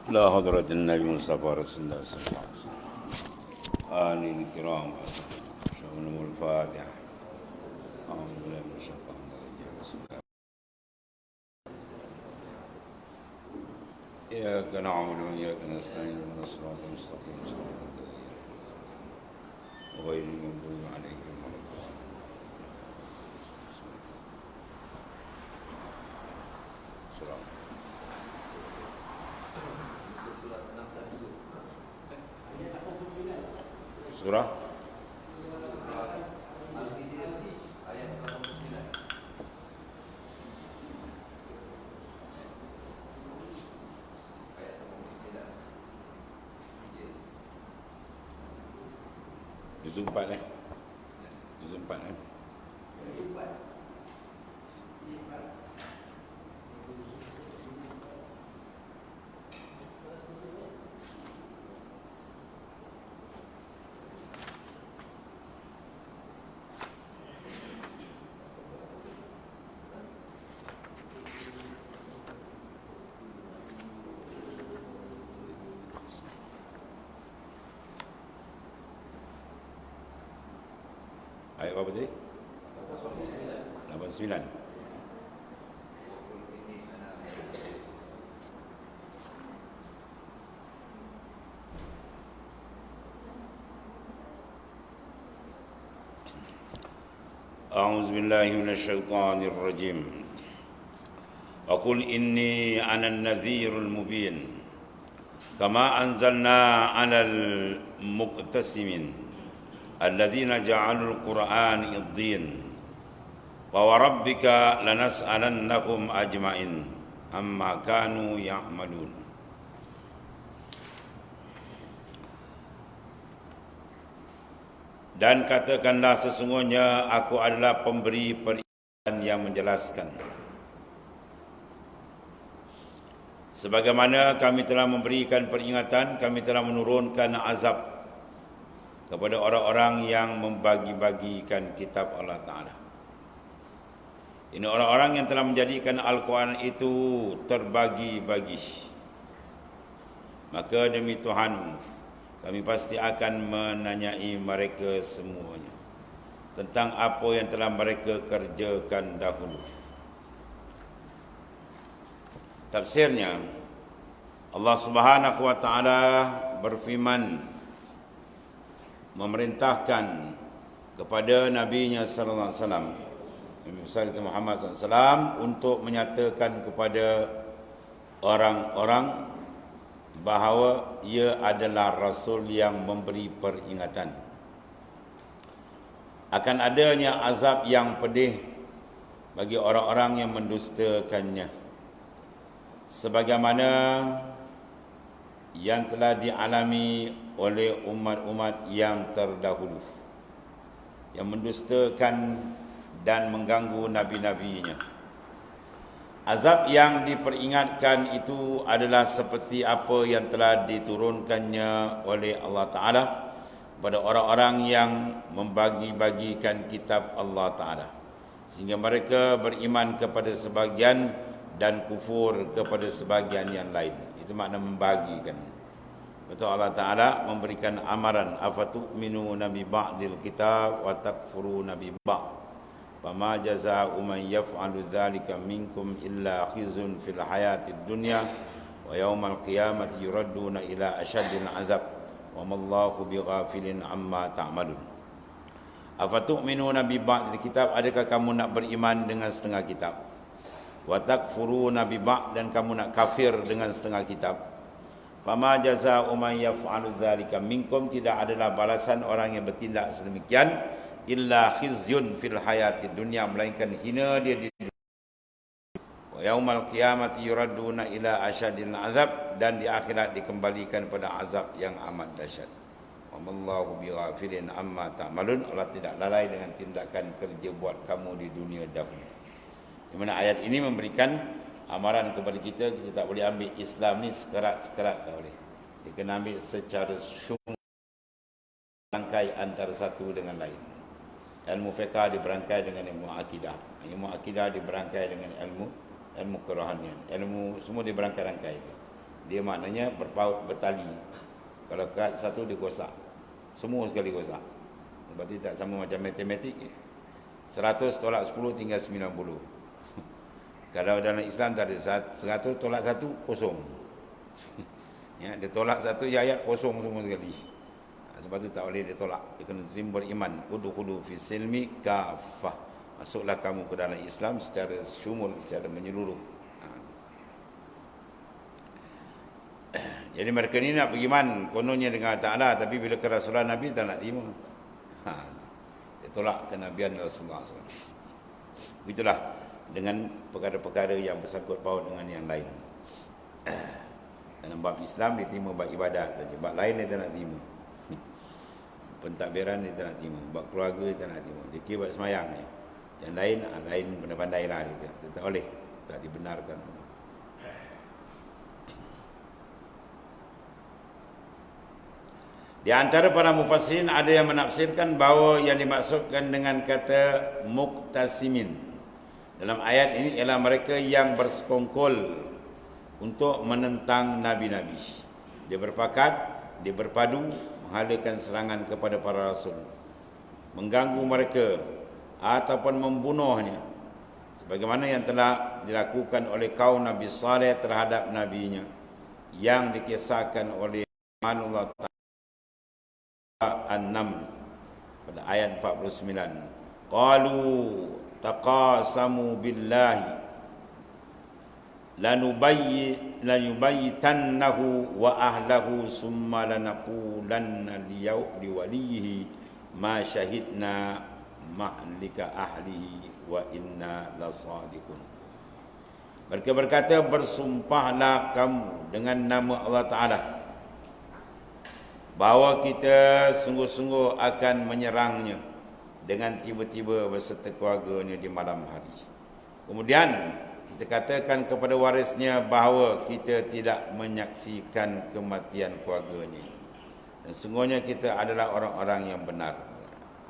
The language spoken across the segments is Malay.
لا حضرة النبي مصطفى رسول الله صلى الله عليه وسلم آل الكرام شؤونهم الفاتحة أعوذ بالله من الشيطان الرجيم بسم الله إياك نعبد وإياك نستعين اهدنا الصراط المستقيم صراط الذين غير المغضوب عليهم ولا الضالين surah surah juz 4 juz 4 ayat berapa tadi? 89. أعوذ بالله من الشيطان الرجيم وقل إني أنا النذير المبين كما أنزلنا على المقتسمين الذين جعلوا القرآن الدين ووربك لنسألنهم أجمعين عما كانوا يعملون. Dan katakanlah sesungguhnya aku adalah pemberi peringatan yang menjelaskan. Sebagaimana kami telah memberikan peringatan, kami telah menurunkan azab kepada orang-orang yang membagi-bagikan kitab Allah Ta'ala. Ini orang-orang yang telah menjadikan Al-Quran itu terbagi-bagi. Maka demi Tuhanmu, kami pasti akan menanyai mereka semuanya tentang apa yang telah mereka kerjakan dahulu. Tafsirnya, Allah Subhanahu wa Ta'ala berfirman, memerintahkan kepada Nabi-Nya sallallahu alaihi wasallam, Nabi besar Muhammad sallallahu alaihi wasallam, untuk menyatakan kepada orang-orang bahawa ia adalah Rasul yang memberi peringatan akan adanya azab yang pedih bagi orang-orang yang mendustakannya, sebagaimana yang telah dialami oleh umat-umat yang terdahulu yang mendustakan dan mengganggu nabi-nabinya. Azab yang diperingatkan itu adalah seperti apa yang telah diturunkannya oleh Allah Ta'ala kepada orang-orang yang membagi-bagikan kitab Allah Ta'ala, sehingga mereka beriman kepada sebagian dan kufur kepada sebagian yang lain. Itu makna membagikan. Betul, Allah Ta'ala memberikan amaran, afatu'minuna bi ba'dil kitab wa takfuruna bi ba'd. Fama jazaa'u man yaf'alu dzalika minkum illa khizyun fil hayatid dunya wa yaumal qiyamati yuradduna ila ashaddil 'adzab wa mallahu bighafilin amma ta'malun. Afatu'minuna bi ba'dil kitab, adakah kamu nak beriman dengan setengah kitab? Wa takfuruna bi ba'd, dan kamu nak kafir dengan setengah kitab. Fama jazaa'u man yaf'alu dzalika minkum, tidak adalah balasan orang yang bertindak sedemikian illa khizyun fil hayatid dunya, melainkan hina dia di dunia. Wa yaumal qiyamati yuradduna ila asyadil azab, dan di akhirat dikembalikan pada azab yang amat dahsyat. Wa mallahu bighafilin amma ta'malun, Allah tidak lalai dengan tindakan kerja buat kamu di dunia dahulu. Di mana ayat ini memberikan amaran kepada kita tak boleh ambil Islam ni sekerat-sekerat, tak boleh. Dia kena ambil secara sungguh, rangkai antara satu dengan lain. Ilmu fiqah diberangkai dengan ilmu akidah. Ilmu akidah diberangkai dengan ilmu kerohanian. Ilmu semua diberangkai-rangkai itu. Dia maknanya berpaut bertali. Kalau kad satu dia kosak, semua sekali kosak. Sebab itu tak sama macam matematik. 100 tolak 10 tinggal 90. Kalau dalam Islam tak ada 100 tolak 1 kosong. Ya, dia tolak satu ayat kosong semua sekali. Sebab itu tak boleh dia tolak. Dia kena terima beriman. Udkhulu fi silmi kafah. Masuklah kamu ke dalam Islam secara syumul, secara menyeluruh. Jadi mereka ni nak beriman kononnya dengan Ta'ala, tapi bila kerasulan Nabi tak nak terima. Dia tolak kenabian Rasulullah SAW. Begitulah dengan perkara-perkara yang bersangkut paut dengan yang lain. Dalam bab Islam dia terima bab ibadat saja. Bab lain dia tak nak terima. Pentadbiran dia tak nak terima. Bab keluarga dia tak nak terima. Dia kira bab semayang ni. Yang lain, lain pandai-pandai lah dia. Tak boleh. Tak dibenarkan. Di antara para mufassirin ada yang menafsirkan bahawa yang dimaksudkan dengan kata muqtasimin dalam ayat ini ialah mereka yang bersekongkol untuk menentang nabi-nabi. Dia berpakat, dia berpadu menghalakan serangan kepada para rasul, mengganggu mereka ataupun membunuhnya, sebagaimana yang telah dilakukan oleh kaum Nabi Saleh terhadap nabinya yang dikisahkan oleh Allah An-Naml pada ayat 49. Qalu taqasamu billahi lanubayyitannahu wa ahlahu summa lanaqulanna liwalihi ma syahidna mahlika ahlihi wa inna lasadiqun. Mereka berkata, bersumpahlah kamu dengan nama Allah Ta'ala bahawa kita sungguh-sungguh akan menyerangnya dengan tiba-tiba beserta keluarganya di malam hari. Kemudian kita katakan kepada warisnya bahawa kita tidak menyaksikan kematian keluarganya. Dan sungguhnya kita adalah orang-orang yang benar.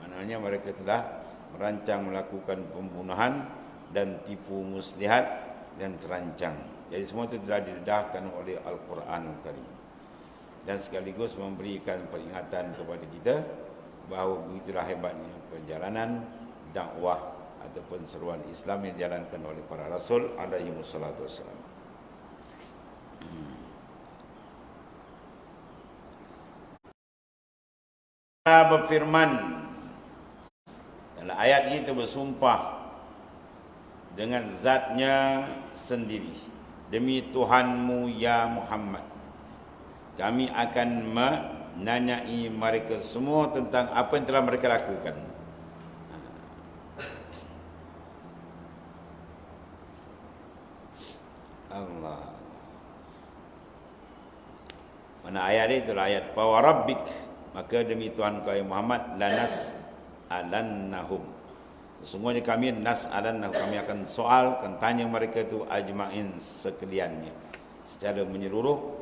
Maknanya mereka telah merancang melakukan pembunuhan dan tipu muslihat dan terancang. Jadi semua itu telah didedahkan oleh Al-Quranul Karim. Dan sekaligus memberikan peringatan kepada kita bahawa begitulah hebatnya perjalanan dakwah ataupun seruan Islam yang dijalankan oleh para rasul alaihi wassalatu wassalam. Allah berfirman dalam ayat ini, bersumpah dengan zatnya sendiri, demi Tuhanmu ya Muhammad, kami akan menanyai mereka semua tentang apa yang telah mereka lakukan. Allah. Mana ayat ini? Itulah ayat Fawarabbik, maka demi Tuhan kau Muhammad, lanas alannahum, sesungguhnya kami nas'alannahum, kami akan soal, akan tanya mereka itu ajma'in sekaliannya secara menyeluruh.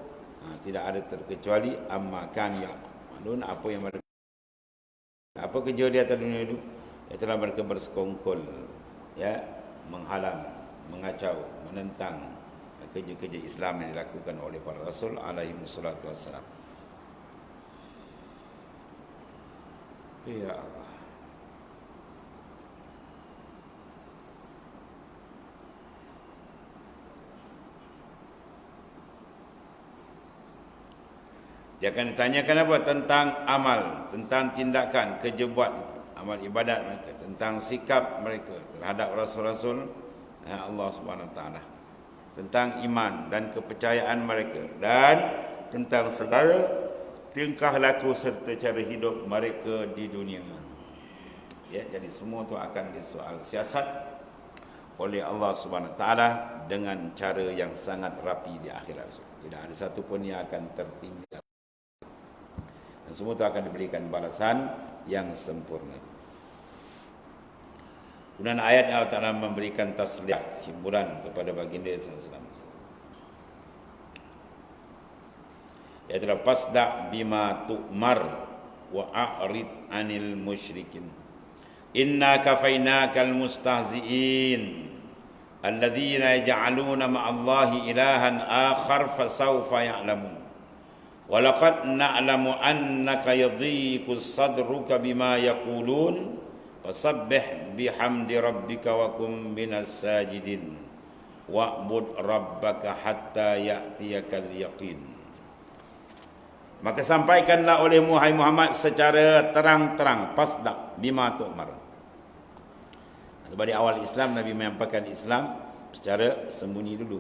Tidak ada terkecuali ammakan ya malun, apa yang mereka, apa kerja di atas dunia itu, itulah mereka bersekongkol, ya, menghalang, mengacau, menentang kerja-kerja Islam yang dilakukan oleh para rasul alaihi wassalatu wassalam. Ya Allah. Dia akan ditanyakan apa? Tentang amal, tentang tindakan, kerja buat, amal ibadat mereka, tentang sikap mereka terhadap rasul-rasul Allah Subhanahu Wa Taala, tentang iman dan kepercayaan mereka, dan tentang segala tingkah laku serta cara hidup mereka di dunia. Ya, jadi semua itu akan disoal siasat oleh Allah Subhanahu Wa Taala dengan cara yang sangat rapi di akhirat. Tidak ada satu pun yang akan tertinggal. Dan semua itu akan diberikan balasan yang sempurna. Kemudian ayat Allah Ta'ala memberikan tasliyah, hiburan kepada baginda SAW. Iaitu fasda' bima tu'mar wa a'rid anil musyrikin. Inna kafainakal mustahzi'in. alladzina yaj'aluna ma'allahi ilahan akhar fasawfa ya'lamun. Wa laqad na'lamu annaka yadhiqu sadruka bima yaqulun fasabbih bihamdi rabbika wa kum minas sajidin wa'bud rabbaka hatta ya'tiyakal yaqin. Maka sampaikanlah olehmu hai Muhammad secara terang-terang, fasda bima tu'mar. Sebab di awal Islam Nabi menyampaikan Islam secara sembunyi dulu,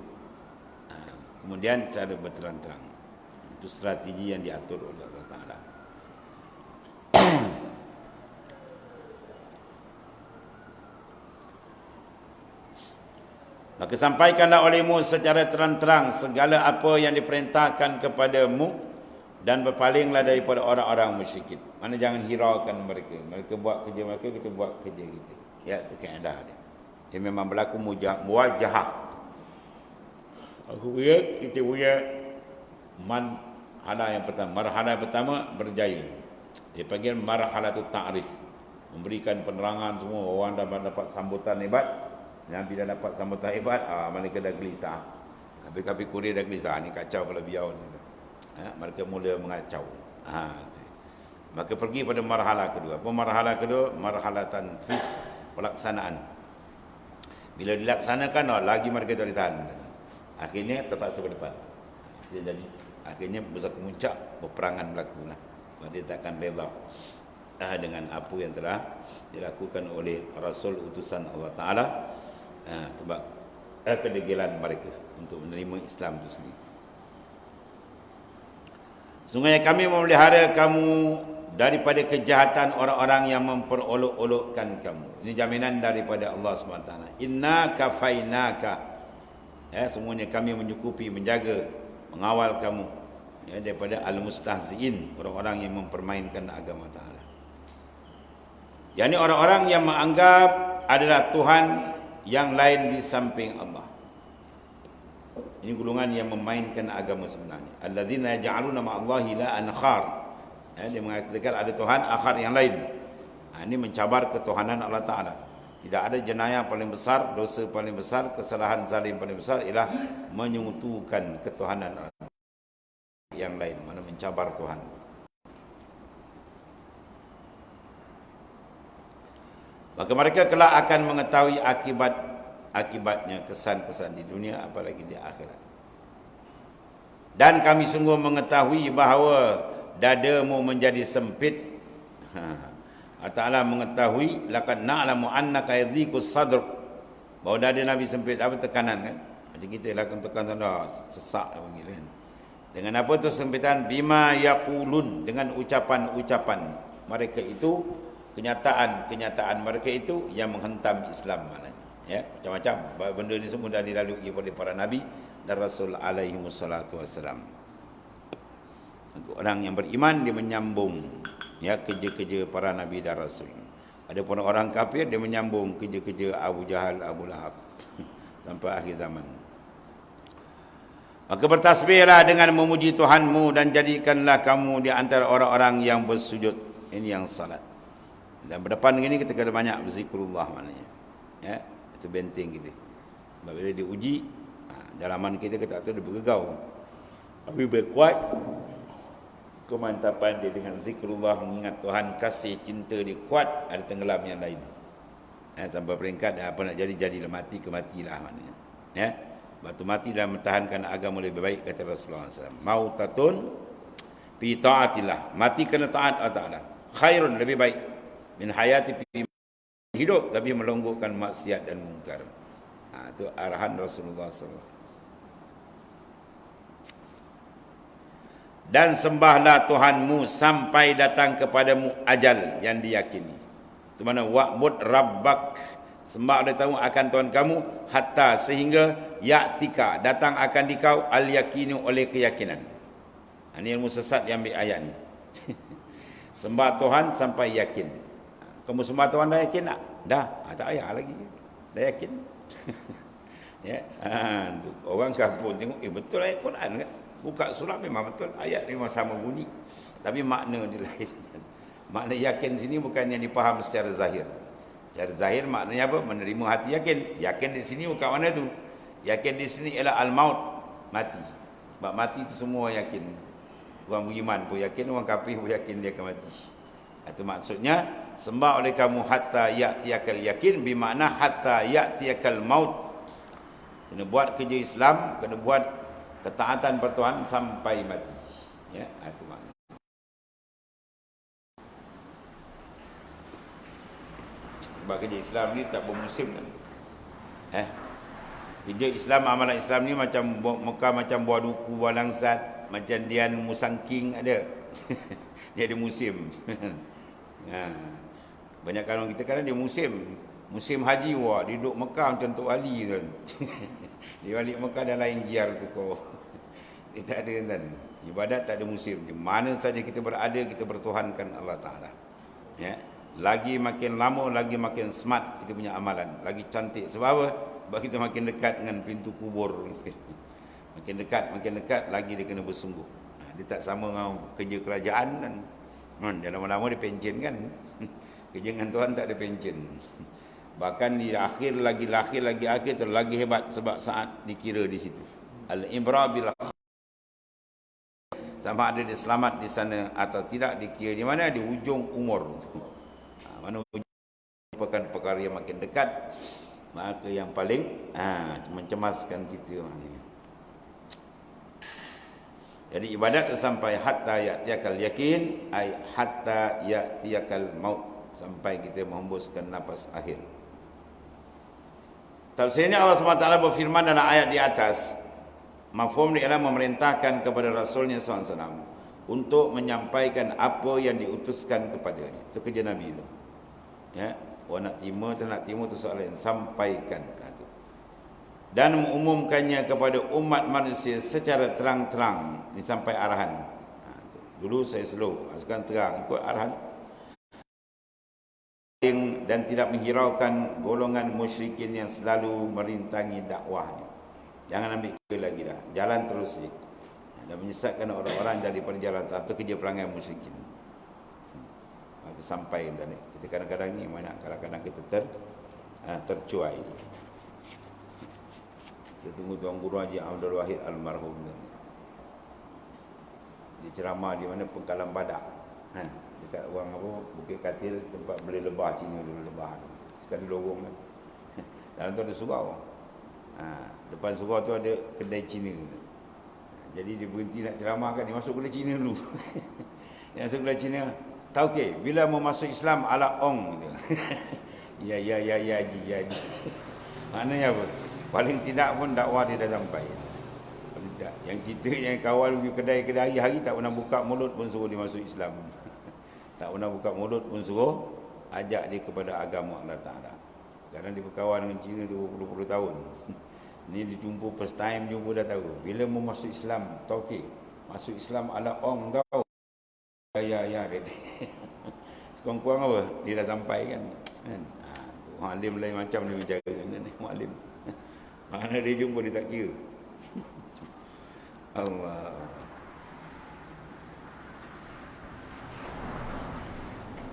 kemudian cara berterang-terang. Itu strategi yang diatur oleh Allah Ta'ala. Maka sampaikanlah olehmu secara terang-terang segala apa yang diperintahkan kepadamu, dan berpalinglah daripada orang-orang musyrikin. Mana jangan hiraukan mereka. Mereka buat kerja mereka, kita buat kerja kita. Ya, itu kaedah dia. Dia memang berlaku muwajahah. Aku punya, kita punya marhalah yang pertama. Marhalah yang pertama berjaya. Dia panggil marhalah tu ta'rif. Memberikan penerangan semua. Orang dah dapat sambutan hebat. Nabi dah dapat sambutan hebat. Mereka dah gelisah. Kabin-kabin Korea dah gelisah. Ni kacau kalau biar ni. Mereka mula mengacau. Maka pergi pada marhalah kedua. Apa marhalah kedua? Marhalah tanfis, pelaksanaan. Bila dilaksanakan, lagi mereka tak ditahan. Akhirnya terpaksa ke depan. Jadi akhirnya besar kemuncak, peperangan berlaku. Dia tak akan rela dengan apa yang telah dilakukan oleh Rasul utusan Allah Ta'ala, sebab kedegilan mereka untuk menerima Islam itu sendiri. Sungguhnya kami memelihara kamu daripada kejahatan orang-orang yang memperolok-olokkan kamu. Ini jaminan daripada Allah SWT. Inna kafainaka. Semuanya kami menyukupi, menjaga, mengawal kamu daripada al-mustahzi'in, orang-orang yang mempermainkan agama Ta'ala. Yang ini orang-orang yang menganggap adalah Tuhan yang lain di samping Allah. Ini golongan yang memainkan agama sebenarnya. Alladzina yaj'aluna ma'allahi ilahan akhar. Dia mengatakan ada Tuhan akhar yang lain. Ini mencabar ketuhanan Allah Ta'ala. Tidak ada jenayah paling besar, dosa paling besar, kesalahan zalim paling besar ialah menyekutukan ketuhanan Allah yang lain, mana mencabar Tuhan. Maka mereka kelak akan mengetahui akibatnya, kesan-kesan di dunia apalagi di akhirat. Dan kami sungguh mengetahui bahawa dadamu menjadi sempit. Allah Ta'ala mengetahui, laqad na'lamu annaka yadhiqu sadr, bahawa dada Nabi sempit. Apa tekanan kan? Macam kita lah tekanan sesak panggil kan. Dengan apa tu sempitan? Bima yaqulun, dengan ucapan-ucapan mereka itu, kenyataan mereka itu yang menghentam Islam maknanya. Ya, macam-macam benda ni semua dah dilalui oleh para nabi dan rasul alaihi wassalatu wassalam. Untuk orang yang beriman, dia menyambung kerja-kerja para nabi dan rasul. Ada pun orang kafir, dia menyambung kerja-kerja Abu Jahal, Abu Lahab sampai akhir zaman. Maka bertasbihlah dengan memuji Tuhanmu dan jadikanlah kamu di antara orang-orang yang bersujud. Ini yang salat. Dan berdepan dengan ini kita kena banyak berzikrullah maknanya. Ya, itu benteng kita. Sebab bila diuji, dalaman kita tak tahu dia bergegau. Tapi berkuat kemantapan dia dengan zikrullah, mengingat Tuhan, kasih cinta dia kuat, ada tenggelam yang lain. Sampai peringkat apa nak jadilah mati ke matilah maknanya. Ya. Batu mati dan mempertahankan agama lebih baik, kata Rasulullah SAW. Mautatun fi ta'atillah, mati kena taat Allah Ta'ala. Khairun, lebih baik, min hayati fi, hidup tapi melonggokkan maksiat dan mungkar. Itu arahan Rasulullah SAW. Dan sembahlah Tuhanmu sampai datang kepadamu ajal yang diyakini. Itu mana wa'bud rabbak, sembah oleh tahu akan Tuhan kamu, hatta sehingga ya'tika, datang akan dikau al-yakinu, oleh keyakinan. Ini ilmu sesat yang ambil ayat ni. Sembah Tuhan sampai yakin. Kamu sembah Tuhan dah yakin tak? Dah, tak payah lagi. Dah yakin. Ya, orang kampung tengok, betul ayat Quran kan? Buka surah memang betul, ayat memang sama bunyi, tapi makna dia lain. Makna yakin sini bukan yang dipaham secara zahir. Cara zahir maknanya apa? Menerima hati yakin. Yakin di sini bukan mana tu? Yakin di sini ialah al-maut, mati. Sebab mati itu semua yakin. Orang beriman pun yakin, orang kafir pun yakin dia akan mati. Itu maksudnya sembah oleh kamu hatta ya'tiyakal yakin, bermakna hatta ya'tiyakal maut. Kena buat kerja Islam, kena buat ketaatan pada Tuhan sampai mati. Ya, itu makna. Sebab kerja Islam ni tak bermusim kan. Kerja Islam, amalan Islam ni macam Mekah, macam buah duku, buah langsat, macam Dian Musangking ada. Dia ada musim. Banyak kalau kita kadang dia musim haji, wah dia duduk Mekah macam Tok Ali kan. Dia balik Mekah dah lain giar tu kau. Dia tak ada kan. Ibadat tak ada musim. Di mana saja kita berada, kita bertuhankan Allah Ta'ala. Ya. Lagi makin lama, lagi makin smart kita punya amalan. Lagi cantik. Sebab apa? Sebab kita makin dekat dengan pintu kubur. Makin dekat, lagi dia kena bersungguh. Dia tak sama dengan kerja kerajaan kan. Dia lama-lama dia pencen kan. Kerja dengan Tuhan tak ada pencen. Bahkan di akhir lagi akhir lagi hebat sebab saat dikira di situ. Al-ibra bil sama ada dia selamat di sana atau tidak dikira di mana? Di ujung umur. Mana merupakan perkara yang makin dekat, maka yang paling mencemaskan kita. Jadi ibadat sampai hatta ya'tiyakal yakin, ay hatta ya'tiyakal maut, sampai kita menghembuskan nafas akhir. Tafsirnya Allah SWT berfirman dalam ayat di atas, mafhum dia ialah memerintahkan kepada Rasulnya SAW untuk menyampaikan apa yang diutuskan kepadanya. Itu kerja Nabi itu. Ya, orang nak terima atau nak terima itu soalan, sampaikan. Dan mengumumkannya kepada umat manusia secara terang-terang. Ini sampai arahan. Dulu saya slow, sekarang terang, ikut arahan. Dan tidak menghiraukan golongan musyrikin yang selalu merintangi dakwahnya. Jangan ambil kira lagi dah, jalan terus je. Dan menyesatkan orang-orang dari perjalanan atau kerja perangai musyrikin. Kita sampai tadi. Kita kadang-kadang ni mana kadang-kadang kita tercuai. Kita tunggu Tuan Guru Haji Abdul Wahid almarhum. Dia ceramah di mana Pengkalan Badak. Dekat orang apa Bukit Katil, tempat beli lebah Cina dulu, lebah. Sekarang di lorong kan. Dalam tu ada surau. Depan surau tu ada kedai Cina. Jadi dia berhenti nak ceramah kan, dia masuk kedai Cina dulu. Dia masuk kedai Cina. Tahu ke, bila mau masuk Islam ala ong gitu. Ya haji. Maknanya apa? Paling tidak pun dakwah dia dah sampai. Paling tidak. Yang kita yang kawal pergi kedai-kedai hari tak pernah buka mulut pun suruh dia masuk Islam. Tak pernah buka mulut pun suruh ajak dia kepada agama Allah Ta'ala. Sekarang dia berkawan dengan Cina tu 20 tahun. Ni dijumpa first time jumpa dah tahu. Bila mau masuk Islam, tahu ke? Masuk Islam ala ong tahu. Ya kata. Sekurang-kurang apa? Dia dah sampai kan. Mu'alim lain macam dia menjaga kan. Mu'alim. Mana dia jumpa dia tak kira. Allah.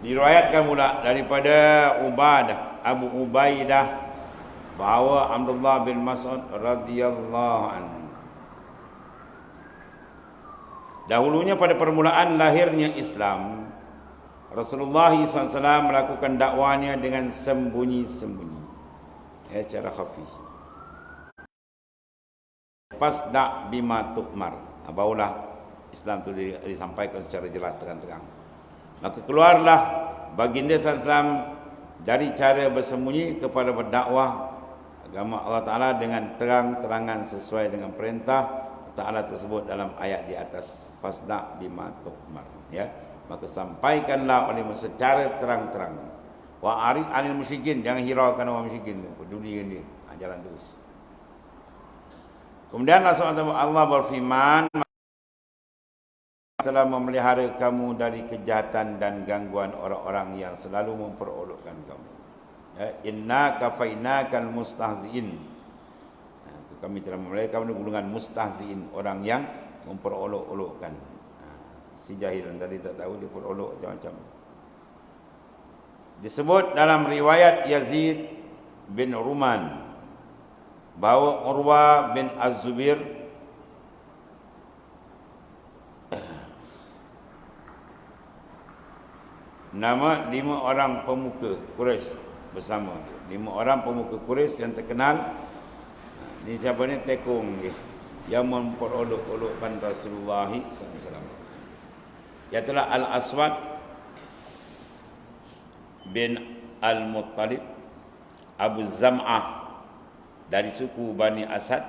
Diriwayatkan pula daripada Abu Ubaidah bahawa Abdullah bin Mas'ud radhiyallahu anhu dahulunya pada permulaan lahirnya Islam, Rasulullah SAW melakukan dakwahnya dengan sembunyi-sembunyi, secara khafi. Fasda' bima tu'mar, barulah Islam itu disampaikan secara jelas terang-terang. Maka keluarlah baginda SAW dari cara bersembunyi kepada berdakwah agama Allah Ta'ala dengan terang-terangan sesuai dengan perintah Ta'ala tersebut dalam ayat di atas. Fasda' bima tu'mar, ya. Maka sampaikanlah olehmu secara terang-terang. Wa arid 'anil musyrikin, jangan hiraukan orang musyrikin, peduli dengan dia. Jalan terus. Kemudian Allah berfirman, telah memelihara kamu dari kejahatan dan gangguan orang-orang yang selalu memperolokkan kamu. Ya, inna kafainakal mustahziin. Kami telah memelihara kamu dari golongan mustahziin, orang yang memperolok-olokkan. Si jahil tadi tak tahu dia perolok macam-macam. Disebut dalam riwayat Yazid bin Ruman bahawa Urwah bin Az-Zubair nama 5 orang pemuka Quraisy bersama. 5 orang pemuka Quraisy yang terkenal. Ni siapa ni? Tekong dia, yang memperolok-olokkan Rasulullah SAW. Iaitulah Al-Aswad bin Al-Muttalib, Abu Zam'ah dari suku Bani Asad,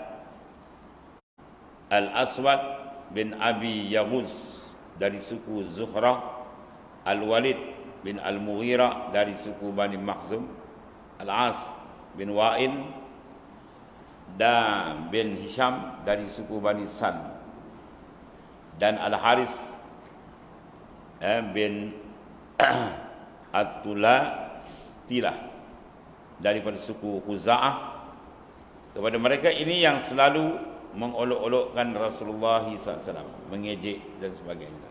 Al-Aswad bin Abi Yaghuz dari suku Zuhrah, Al-Walid bin Al-Mughirah dari suku Bani Makhzum, Al-As bin Wa'il dan bin Hisham dari suku Bani San, dan Al-Haris bin At-Tula daripada suku Khuza'ah. Kepada mereka ini yang selalu mengolok-olokkan Rasulullah SAW, mengejek dan sebagainya,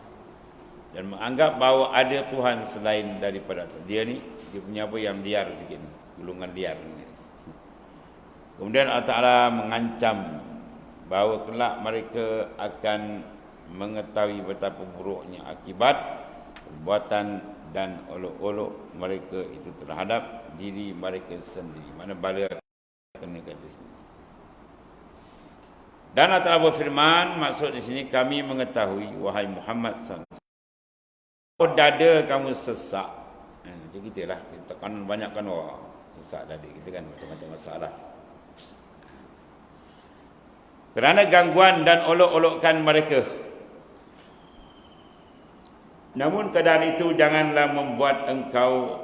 dan menganggap bahawa ada Tuhan selain daripada dia ni. Dia punya apa yang liar sikit, golongan liar ni. Kemudian Allah Ta'ala mengancam bahawa kelak mereka akan mengetahui betapa buruknya akibat perbuatan dan olok-olok mereka itu terhadap diri mereka sendiri. Mana bala kena kata sendiri. Dan Allah Ta'ala berfirman, maksud di sini, kami mengetahui wahai Muhammad SAW, dada kamu sesak. Macam kita lah, kita kan banyak kan sesak dada kita kan, macam-macam masalah. Kerana gangguan dan olok-olokkan mereka. Namun keadaan itu janganlah membuat engkau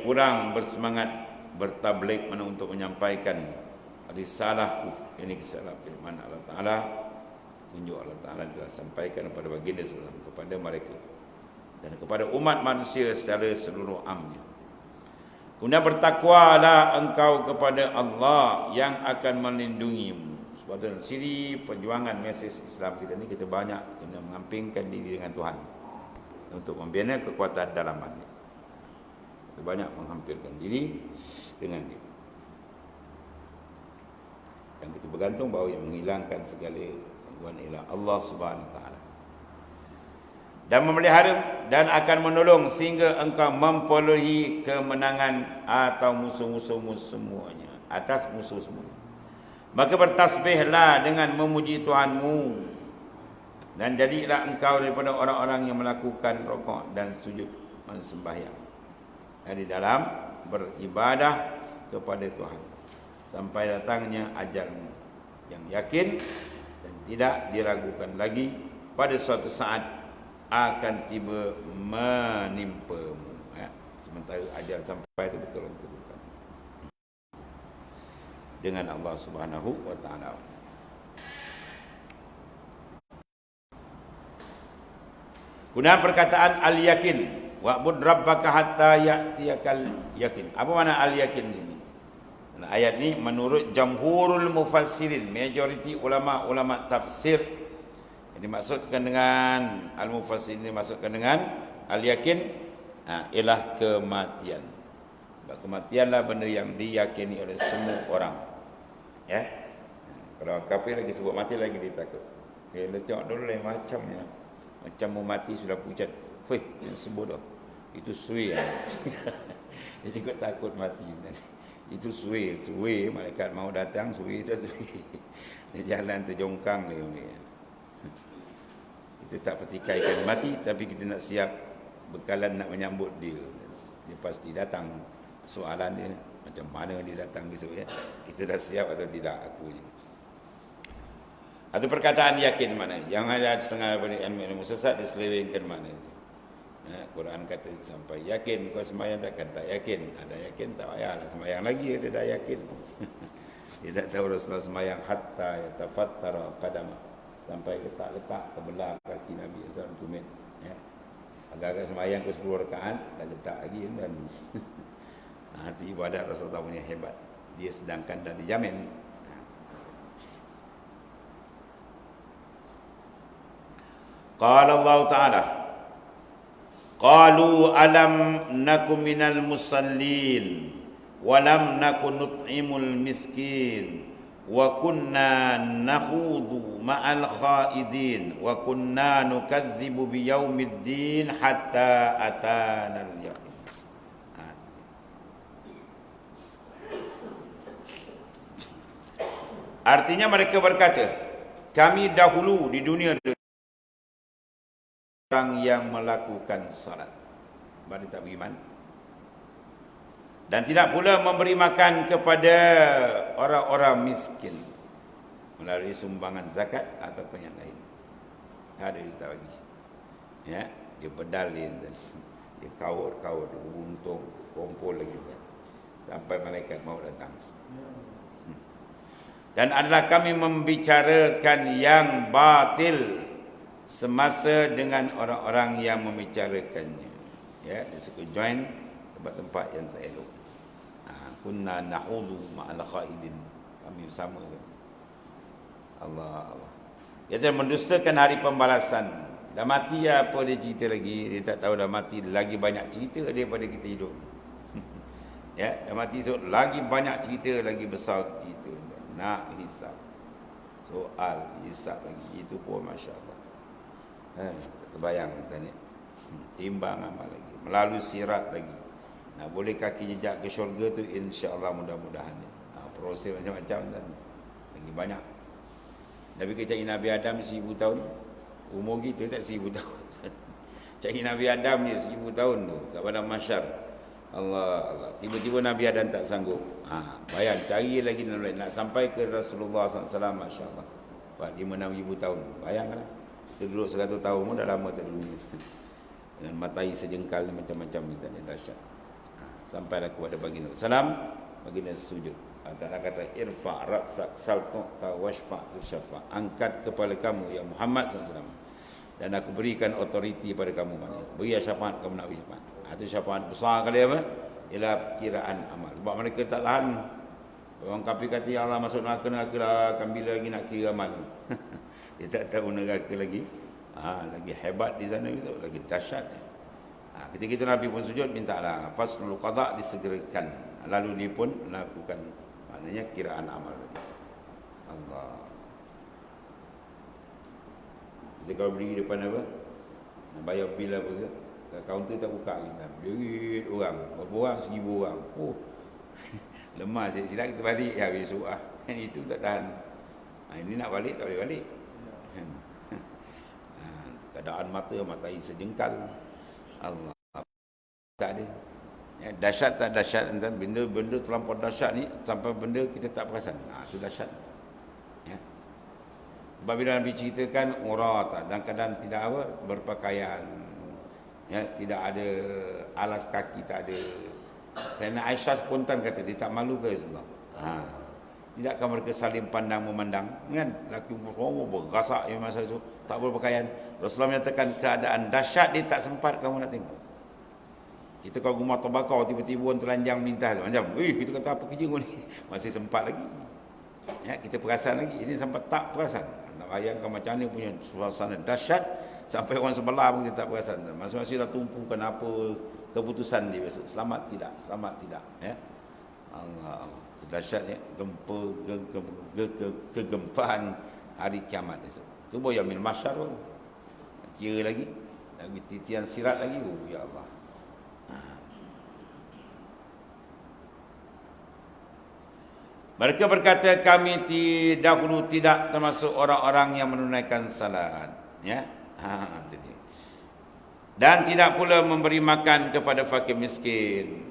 kurang bersemangat bertabligh, mana untuk menyampaikan risalahku. Ini kisah firman Allah Ta'ala, tunjuk Allah Ta'ala telah sampaikan kepada baginda sallallahu, kepada mereka dan kepada umat manusia secara seluruh amnya. Kemudian bertakwalah engkau kepada Allah yang akan melindungimu. Sebab itu siri perjuangan mesej Islam kita ni, kita banyak kena mengampingkan diri dengan Tuhan untuk membina kekuatan dalaman. Kita banyak menghampirkan diri dengan dia. Dan kita bergantung bahawa yang menghilangkan segala gangguan ialah Allah Subhanahu Wa Taala. Dan memelihara dan akan menolong sehingga engkau memperolehi kemenangan atau musuh-musuhmu semuanya, atas musuh semua. Maka bertasbihlah dengan memuji Tuhanmu, dan jadilah engkau daripada orang-orang yang melakukan rukuk dan sujud sembahyang, dan di dalam beribadah kepada Tuhan sampai datangnya ajalmu yang yakin dan tidak diragukan lagi pada suatu saat akan tiba menimpamu. Sementara ajal sampai itu betul-betul dengan Allah Subhanahu Wa Taala. Guna perkataan al-yakin, wa'bud rabbaka hatta ya'tiyakal yakin. Apa makna al-yakin sini? Nah, ayat ini menurut jamhurul mufassirin, majoriti ulama-ulama tafsir, yang dimaksudkan dengan al-mufassirin, dimaksudkan dengan al-yakin ialah kematian. Kematianlah benda yang diyakini oleh semua orang. Ya. Kalau kafir lagi sebut mati lagi dia takut. Dia tengok dulu lain macamnya. Macam mau mati sudah pucat. Weh, yang sebut dah. Itu suwi. Dia juga takut mati. Itu suwi. Suwi, malaikat mau datang, suwi itu suwi. Dia jalan terjongkang lagi. Kita tak pertikaikan mati, tapi kita nak siap bekalan nak menyambut dia. Dia pasti datang. Soalan dia, macam mana dia datang besok ya? Kita dah siap atau tidak? Itu je. Atau perkataan yakin mana? Yang ada setengah daripada ilmu sesat diselewengkan mana? Quran kata sampai yakin kau sembahyang takkan tak yakin. Ada yakin tak payahlah sembahyang lagi, dia dah yakin. Dia tak tahu Rasulullah sembahyang hatta yatafattara qadama, sampai letak kebelah kaki Nabi SAW tumit. Ya. Agak-agak sembahyang ke 10 rakaat tak letak lagi dan itu ibadat Rasulullah punya hebat. Dia sedangkan dah dijamin. Qala Allah Ta'ala, Qalu alam nakum minal musallin wa lam nakun nut'imul miskin wa kunna nakhudu ma'al khaidin wa kunna nukadzibu biyaumiddin hatta atana al-yaqin. Artinya mereka berkata, kami dahulu di dunia orang yang melakukan salat, berarti tak beriman, dan tidak pula memberi makan kepada orang-orang miskin melalui sumbangan zakat ataupun yang lain. Tak ada kita bagi. Ya, dia berdalin dan dia kawat-kawat, dia buntung, kumpul lagi sampai malaikat mau datang. Dan adalah kami membicarakan yang batil semasa dengan orang-orang yang membicarakannya. Ya, dia suka join tempat-tempat yang tak elok. Kunna nahudu ma'al khaidin. Kami bersama. Allah. Dia mendustakan hari pembalasan. Dah mati apa dia cerita lagi? Dia tak tahu dah mati. Lagi banyak cerita daripada kita hidup. Ya, dah mati so, lagi banyak cerita, lagi besar cerita. Nak hisap. Soal hisap lagi. Itu pun Masya Allah. Terbayang kita ni. Timbang amal lagi. Melalui sirat lagi. Nah, boleh kaki jejak ke syurga tu, insya-Allah mudah-mudahan. Proses macam-macam dan lagi banyak. Nabi cari Nabi Adam 1000 tahun. Umur kita tak 1000 tahun. Cari Nabi Adam ni 1000 tahun tu kat padang mahsyar. Allah. Tiba-tiba Nabi Adam tak sanggup. Bayang cari lagi nak sampai ke Rasulullah SAW, masya-Allah. 5-6,000 tahun. Bayangkanlah. Kita duduk 100 tahun pun dah lama tak dunia. Dengan matai sejengkal macam-macam kita ni dahsyat. Sampailah kepada baginda salam, baginda sujud. Antara kata irfa ra'sak salta washfa syafa. Angkat kepala kamu ya Muhammad SAW. Dan aku berikan otoriti pada kamu. Beri syafaat kamu nak beri syafaat. Itu syafaat besar kali apa? Ialah kiraan amal. Sebab mereka tak tahan. Orang kafir kata ya Allah masuk neraka lah, kan bila lagi nak kira amal. Dia tak tahu neraka lagi. Lagi hebat di sana, lagi dahsyat. Ketika itu Nabi pun sujud, mintalah faslul qada disegerakan. Lalu dia pun lakukan, maknanya kiraan amal. Allah. Jadi kalau berdiri depan apa? Nak bayar bil apa ke? Kaunter tak buka kita. Berit orang, berapa orang? 1000 orang. Oh. Lemah silap kita balik ya besok Itu tak tahan. Ini nak balik tak boleh balik. Keadaan matai sejengkal. Allah. Tak ada. Ya, dahsyat tak dahsyat, benda terlampau dahsyat ni sampai benda kita tak perasan. Itu dahsyat. Ya. Sebab bila Nabi ceritakan urat dan kadang tidak apa berpakaian. Ya, tidak ada alas kaki, tak ada. Sayyidina Aisyah spontan kata dia tak malu ke Rasulullah. Tidakkah mereka saling pandang memandang, kan? Laki perempuan bergasak masa itu tak berpakaian. Rasulullah menyatakan keadaan dahsyat dia tak sempat kamu nak tengok. Kita kalau rumah terbakar tiba-tiba orang telanjang minta macam, kita kata apa kerja ni? Masih sempat lagi. Ya, kita perasan lagi. Ini sampai tak perasan. Nak bayangkan macam ni punya suasana dahsyat sampai orang sebelah pun kita tak perasan. Masing-masing dah tumpukan apa keputusan dia besok. Selamat tidak, ya. Allah. Dahsyat ya, kegempaan hari kiamat esok. Tu boh yaumil mahsyar. Kira lagi titian sirat lagi. Ya Allah. Mereka berkata kami dahulu tidak termasuk orang-orang yang menunaikan salat, ya. Dan tidak pula memberi makan kepada fakir miskin.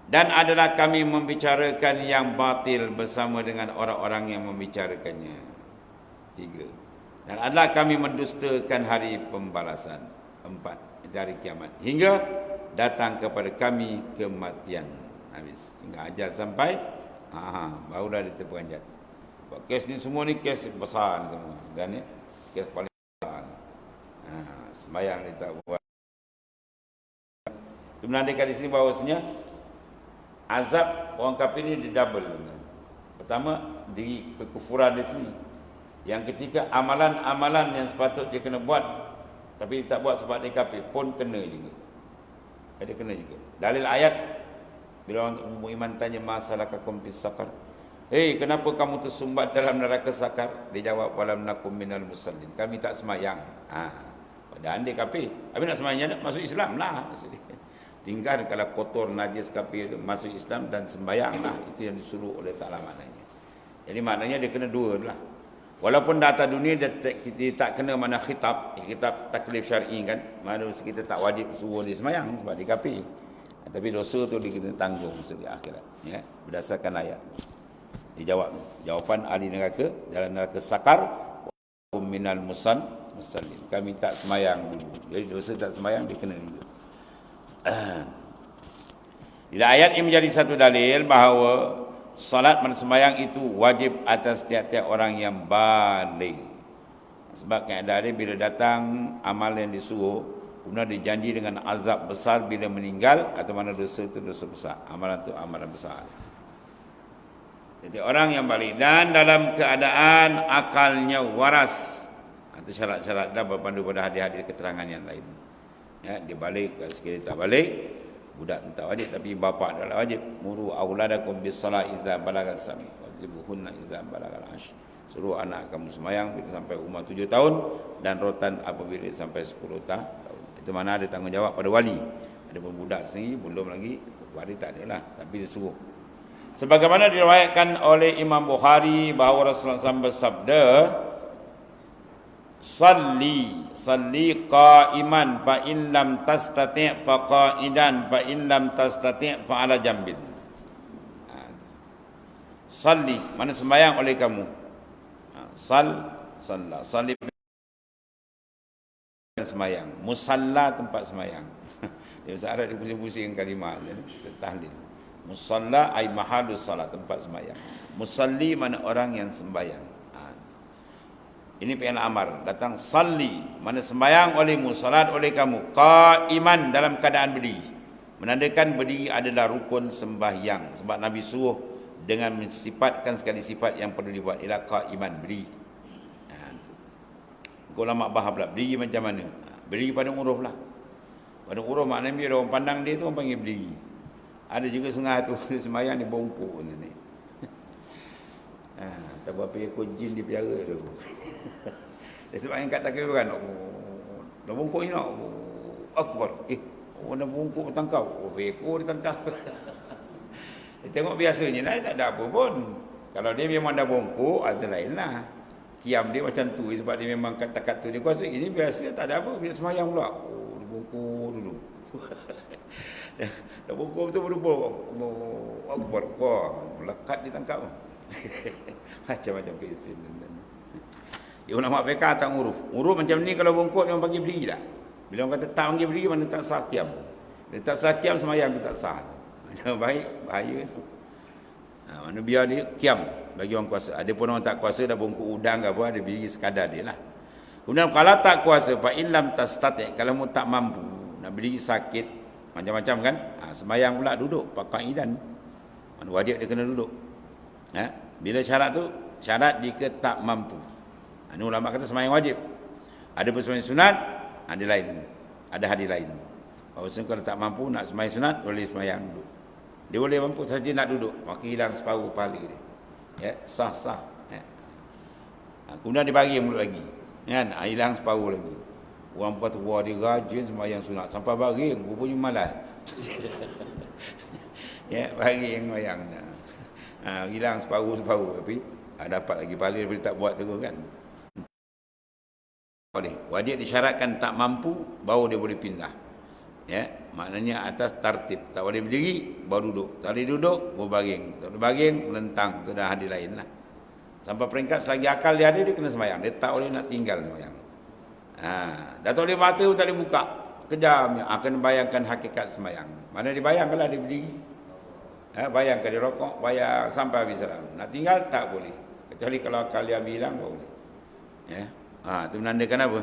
Dan adalah kami membicarakan yang batil bersama dengan orang-orang yang membicarakannya. 3. Dan adalah kami mendustakan hari pembalasan. 4. Dari kiamat. Hingga datang kepada kami kematian. Habis. Hingga ajal sampai. Barulah dia terperanjat. Kes ni semua ni kes besar ni semua. Dan ni kes paling besar. Sembayang dia tak buat. Itu menandakan di sini bahawasanya azab orang kafir ni dia double. Pertama, di kekufuran di sini. Yang ketiga, amalan-amalan yang sepatut dia kena buat Tapi dia tak buat sebab dia kafir pun kena juga. Ada kena juga. Dalil ayat bila orang beriman tanya masalah kakum fis saqar. Kenapa kamu tersumbat dalam neraka sakar? Dia jawab walam nakum minal musallin. Kami tak semayang. Padahal dia kafir. Habis nak semayang masuk Islam lah. Tinggal kalau kotor najis kafir itu masuk Islam dan sembahyang lah. Itu yang disuruh oleh Ta'ala maknanya. Jadi maknanya dia kena dua lah. Walaupun di atas dunia dia tak kena mana khitab taklif syar'i kan. Mana kita tak wajib suruh dia semayang sebab dia kafir. Tapi dosa tu dia kena tanggung di akhirat. Ya, berdasarkan ayat. Dijawab. Jawapan ahli neraka dalam neraka sakar minal musallin. Kami tak semayang dulu. Jadi dosa tak semayang dia kena juga. Di ayat ini menjadi satu dalil bahawa salat dan sembahyang itu wajib atas tiap-tiap orang yang baligh. Sebab kaedah dia bila datang amal yang disuruh, kemudian dijanji dengan azab besar bila meninggal, atau mana dosa itu dosa besar, amalan itu amalan besar. Jadi orang yang baligh dan dalam keadaan akalnya waras, itu syarat-syarat dah berpandu pada hadis-hadis keterangan yang lain. Ya, dia balik, sekali tak balik, budak tu tak wajib, tapi bapa adalah wajib. Muru auladakum bis-salat iza balagat sami wajibuhunna iza balagal ash. Suruh anak kamu sembahyang bila sampai umur 7 tahun dan rotan apabila sampai 10 tahun. Itu mana ada tanggungjawab pada wali. Ada pun budak sendiri belum lagi, wali tak ada lah, tapi disuruh. Sebagaimana diriwayatkan oleh Imam Bukhari bahawa Rasulullah SAW bersabda, Salli qa'iman fa in lam tastati' fa qa'idan fa in lam tastati' fa ala jambin. Salli, mana sembahyang oleh kamu. Salli sembahyang. Musalla tempat sembahyang. Dia bahasa Arab dia pusing-pusing kalimah tahlil. Musalla ai mahallus salat, tempat sembahyang. Musalli mana orang yang sembahyang. Ini fi'il amar, datang salli, mana sembahyang olehmu, salat oleh kamu, qa'iman dalam keadaan berdiri. Menandakan berdiri adalah rukun sembahyang. Sebab Nabi suruh dengan mensifatkan sekali sifat yang perlu dibuat, ialah qa'iman, berdiri. Ulama bahas pula berdiri macam mana? Berdiri pada uruf lah. Pada uruf maknanya bila orang pandang dia tu orang panggil berdiri. Ada juga setengah tu sembahyang dia bongkok ni. Tak berapa ekor jin dipiara tu. Dia sebab yang kat takbir kan, dah bongkok ni nak, akbar. Orang dah bongkok bertangkap, ekor ditangkap. Dia tengok biasanya lah, tak ada apa pun. Kalau dia memang dah bongkok, ada lain lah. Kiam dia macam tu, sebab dia memang kat tu dia kuasa. Ini biasa, tak ada apa, bila semayang pula. Dia bongkok dulu. Dah bongkok betul berubah. Akbar, melekat ditangkap. Macam-macam kesin. Dia ulama fiqh tak uruf. Uruf macam ni kalau bongkok dia orang panggil berdiri tak? Bila orang kata tak panggil berdiri, mana tak sah qiyam. Bila tak sah qiyam, semayang tu tak sah. Macam bahaya tu. Mana biar dia qiyam bagi orang kuasa. Ada pun orang tak kuasa dah bongkok udang ke apa, ada berdiri sekadar dia lah. Kemudian kalau tak kuasa, fa illam tastati', kalau mu tak mampu, nak berdiri sakit, macam-macam kan? Semayang pula duduk, pakaidan. Mana wajib dia kena duduk. Bila syarat tu, syarat jika tak mampu. Ini ulama kata sembahyang wajib. Ada pun sembahyang sunat, ada lain. Ada hadis lain. Bahawa kalau tak mampu nak sembahyang sunat, boleh sembahyang duduk. Dia boleh mampu saja nak duduk, maka hilang separuh pahala dia. Ya, sah. Ya. Kemudian dia bagi mulut lagi. Kan? Hilang separuh lagi. Orang kata, wah dia rajin sembahyang sunat. Sampai baring, rupanya malas. Ya, baring sembahyangnya. Hilang separuh. Tapi dapat lagi pahala daripada tak buat terus kan. Wajib disyaratkan tak mampu baru dia boleh pindah. Ya, maknanya atas tartib. Tak boleh berdiri baru duduk. Tak boleh duduk baru baring. Tak boleh baring melentang. Itu dah hadis lain lah. Sampai peringkat selagi akal dia ada, dia kena sembahyang. Dia tak boleh nak tinggal sembahyang. Dah tak boleh mata pun tak boleh buka. Kejam akan bayangkan hakikat sembahyang. Mana dibayangkanlah dia berdiri. Bayangkan dia rokok, bayang sampai habis salam. Nak tinggal tak boleh. Kecuali kalau akal dia bilang boleh. Ya. Itu menandakan apa?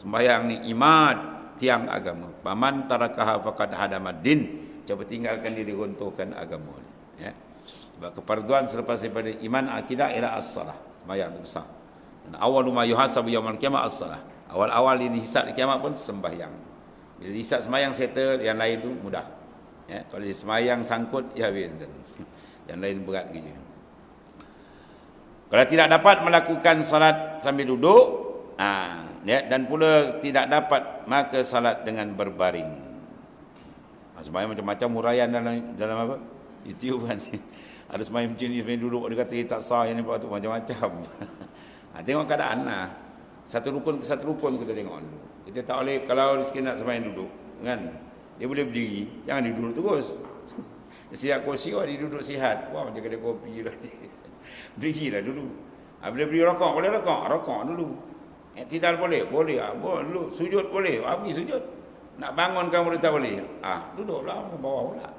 Sembahyang ni imad, tiang agama. Paman tarakaha faqad hadamad din. Cuba tinggalkan dia, diruntuhkan agama. Ya. Sebab keperduan selepas daripada iman akidah ialah as-salah. Sembahyang itu besar. Dan awwalu ma yuhasabu yaumil qiyamah as-salah. Awal-awal dihisab di kiamat pun sembahyang. Bila dihisab sembahyang settle, yang lain tu mudah. Ya, kalau sembahyang sangkut, ya habis. Yang lain berat kerja. Kalau tidak dapat melakukan salat sambil duduk, ya, dan pula tidak dapat, maka salat dengan berbaring. Sembahyang macam-macam huraian dalam apa? YouTube kan. Ada sembahyang macam ni, sembahyang duduk, dia kata tak sah, yang ni pula tu macam-macam. Tengok keadaan lah. Satu rukun ke satu rukun kita tengok dulu. Kita tak boleh, kalau sikit nak sembahyang duduk, kan? Dia boleh berdiri, jangan dia duduk terus. Siap kursi, dia duduk sihat. Wah, macam kedai kopi lah. Berdirilah dulu. Bila beri rokok, boleh rokok dulu. Tidak boleh dulu. Sujud boleh, pergi sujud. Nak bangunkan boleh tak boleh. Duduklah ke bawah pula.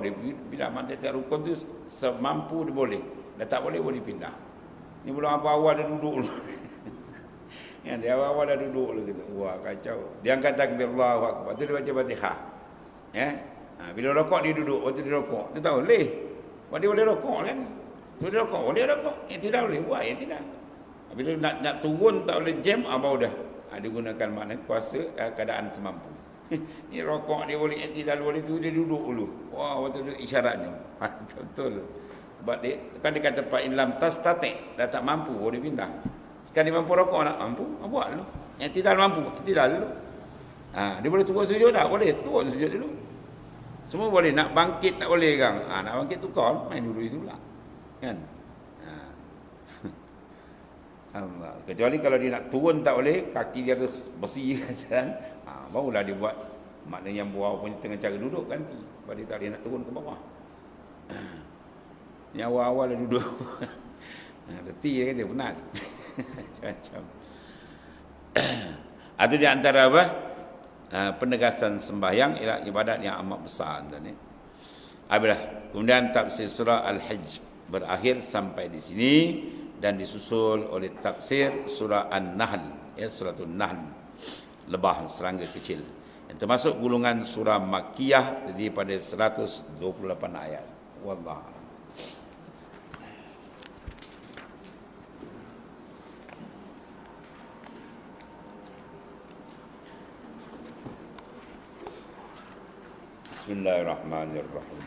Dia bila tiap rukun tu semampu dia boleh. Dah tak boleh pindah. Ni belum apa-awal dia duduk dulu. Yang dia awal-awal dah duduk dulu gitu. Wah, kacau. Dia angkat takbir Allahu akbar. Tu dia baca Fatihah. Ya. Bila rokok dia duduk, waktu dia rokok. Tu tak boleh. Dia boleh rokok kan? Tu dia rokok, boleh rokok. Yang tidak boleh buat, yang tidak. Bila nak turun tak boleh jam, baru dah. Dia gunakan makna kuasa keadaan semampu. Ni rokok dia boleh, yang tidak boleh tu dia duduk dulu. Wah, waktu tu isyaratnya. Betul. Sebab dia kan dia kata Pak Inlam tastatik, dah tak mampu, boleh pindah. Sekarang dia mampu rokok nak mampu, buat dulu. Yang tidak mampu, tidak dulu. Dia boleh turun sujud tak? Boleh, turun sujud dulu. Semua boleh. Nak bangkit tak boleh kan? Nak bangkit tukar, main duduk itu pula. Kan? Allah. Kecuali kalau dia nak turun tak boleh, kaki dia harus besi kan? Barulah dia buat. Maknanya yang bawah punya tengah cara duduk ganti. Sebab dia tak boleh nak turun ke bawah. Ni awal-awal dia duduk. Letih kan dia penat. Macam-macam. Itu di antara apa? Penegasan sembahyang ialah ibadat yang amat besar. Kemudian tafsir surah Al-Hajj berakhir sampai di sini dan disusul oleh tafsir surah An-Nahl, ya, suratul Nahl, lebah, serangga kecil, yang termasuk golongan surah Makkiyah, terdiri pada 128 ayat. Wallahu a'lam. Bismillahirrahmanirrahim.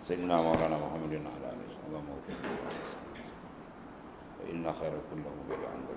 Sayyidina Maulana Muhammadin ala alihi wa sahbihi wa inna khaira kullahu bi 'inda